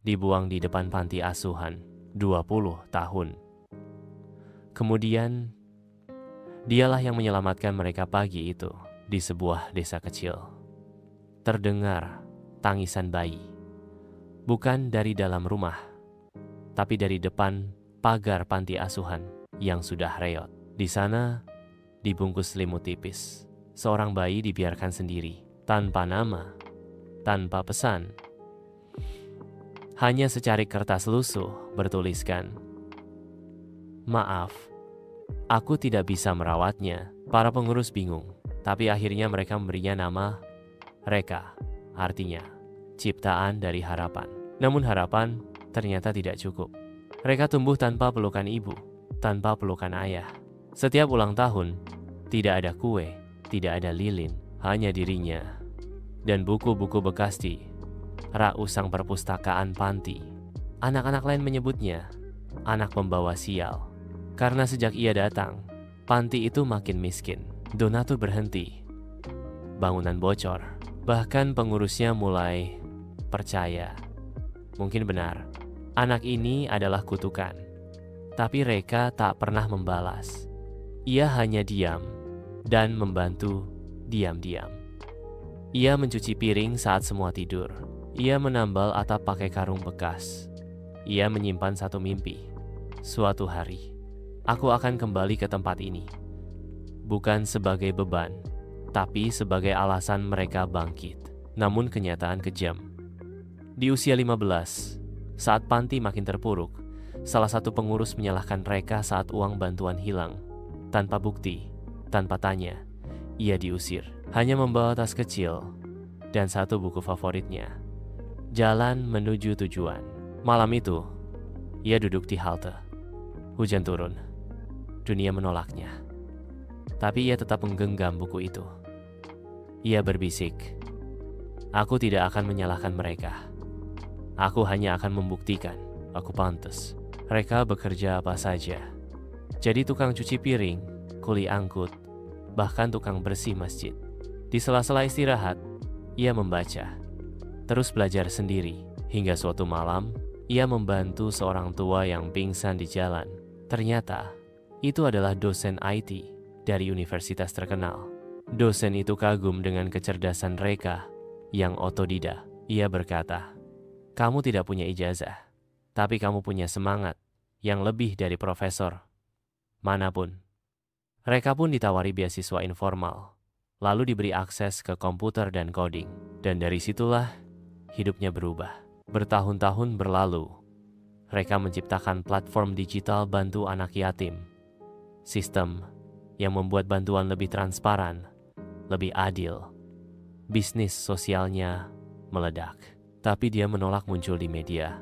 dibuang di depan panti asuhan 20 tahun. Kemudian, dialah yang menyelamatkan mereka pagi itu di sebuah desa kecil. Terdengar tangisan bayi, bukan dari dalam rumah, tapi dari depan pagar panti asuhan yang sudah reot. Di sana, dibungkus selimut tipis, seorang bayi dibiarkan sendiri, tanpa nama, tanpa pesan. Hanya secarik kertas lusuh bertuliskan, "Maaf, aku tidak bisa merawatnya." Para pengurus bingung, tapi akhirnya mereka memberinya nama Reka, artinya ciptaan dari harapan. Namun harapan ternyata tidak cukup. Reka tumbuh tanpa pelukan ibu, tanpa pelukan ayah. Setiap ulang tahun, tidak ada kue, tidak ada lilin, hanya dirinya dan buku-buku bekas di rak usang perpustakaan panti. Anak-anak lain menyebutnya anak pembawa sial, karena sejak ia datang, panti itu makin miskin. Donatur berhenti, bangunan bocor, bahkan pengurusnya mulai percaya. Mungkin benar, anak ini adalah kutukan. Tapi Reka tak pernah membalas. Ia hanya diam dan membantu diam-diam. Ia mencuci piring saat semua tidur. Ia menambal atap pakai karung bekas. Ia menyimpan satu mimpi. Suatu hari, aku akan kembali ke tempat ini. Bukan sebagai beban, tapi sebagai alasan mereka bangkit. Namun kenyataan kejam. Di usia 15, saat panti makin terpuruk, salah satu pengurus menyalahkan Reka saat uang bantuan hilang. Tanpa bukti, tanpa tanya, ia diusir. Hanya membawa tas kecil dan satu buku favoritnya. Jalan menuju tujuan. Malam itu, ia duduk di halte. Hujan turun. Dunia menolaknya. Tapi ia tetap menggenggam buku itu. Ia berbisik, "Aku tidak akan menyalahkan mereka. Aku hanya akan membuktikan aku pantas." Mereka bekerja apa saja. Jadi tukang cuci piring, kuli angkut, bahkan tukang bersih masjid. Di sela-sela istirahat, ia membaca. Terus belajar sendiri, hingga suatu malam, ia membantu seorang tua yang pingsan di jalan. Ternyata, itu adalah dosen IT dari universitas terkenal. Dosen itu kagum dengan kecerdasan Reka yang otodidak. Ia berkata, "Kamu tidak punya ijazah, tapi kamu punya semangat yang lebih dari profesor manapun." Reka pun ditawari beasiswa informal, lalu diberi akses ke komputer dan coding. Dan dari situlah hidupnya berubah. Bertahun-tahun berlalu, Reka menciptakan platform digital bantu anak yatim. Sistem yang membuat bantuan lebih transparan, lebih adil. Bisnis sosialnya meledak. Tapi dia menolak muncul di media,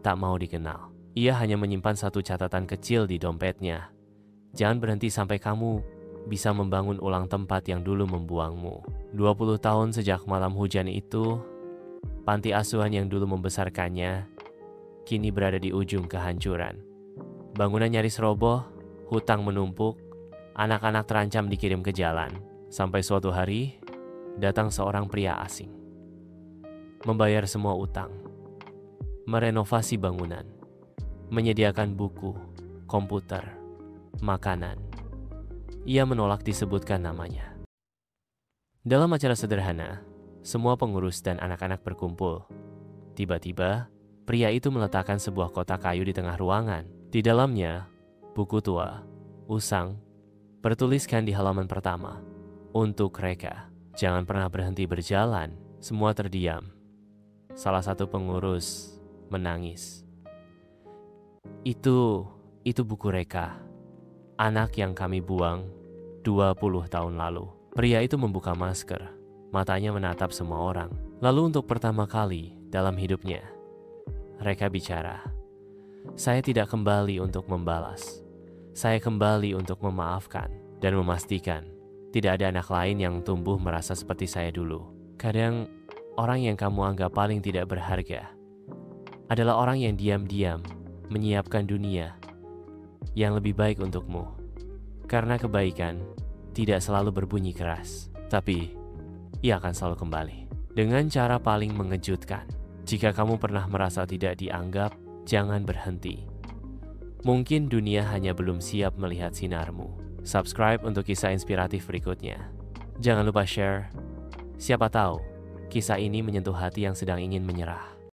tak mau dikenal. Ia hanya menyimpan satu catatan kecil di dompetnya. "Jangan berhenti sampai kamu bisa membangun ulang tempat yang dulu membuangmu." 20 tahun sejak malam hujan itu, panti asuhan yang dulu membesarkannya kini berada di ujung kehancuran. Bangunan nyaris roboh, hutang menumpuk, anak-anak terancam dikirim ke jalan. Sampai suatu hari, datang seorang pria asing. Membayar semua utang, merenovasi bangunan, menyediakan buku, komputer, makanan. Ia menolak disebutkan namanya. Dalam acara sederhana, semua pengurus dan anak-anak berkumpul. Tiba-tiba, pria itu meletakkan sebuah kotak kayu di tengah ruangan. Di dalamnya, buku tua, usang, bertuliskan di halaman pertama, "Untuk Reka, jangan pernah berhenti berjalan." Semua terdiam. Salah satu pengurus menangis. Itu buku Reka, anak yang kami buang 20 tahun lalu." Pria itu membuka masker, matanya menatap semua orang. Lalu untuk pertama kali dalam hidupnya, Reka bicara, "Saya tidak kembali untuk membalas. Saya kembali untuk memaafkan dan memastikan tidak ada anak lain yang tumbuh merasa seperti saya dulu. Kadang, orang yang kamu anggap paling tidak berharga adalah orang yang diam-diam menyiapkan dunia yang lebih baik untukmu. Karena kebaikan tidak selalu berbunyi keras, tapi ia akan selalu kembali dengan cara paling mengejutkan. Jika kamu pernah merasa tidak dianggap, jangan berhenti. Mungkin dunia hanya belum siap melihat sinarmu. Subscribe untuk kisah inspiratif berikutnya. Jangan lupa share. Siapa tahu, kisah ini menyentuh hati yang sedang ingin menyerah.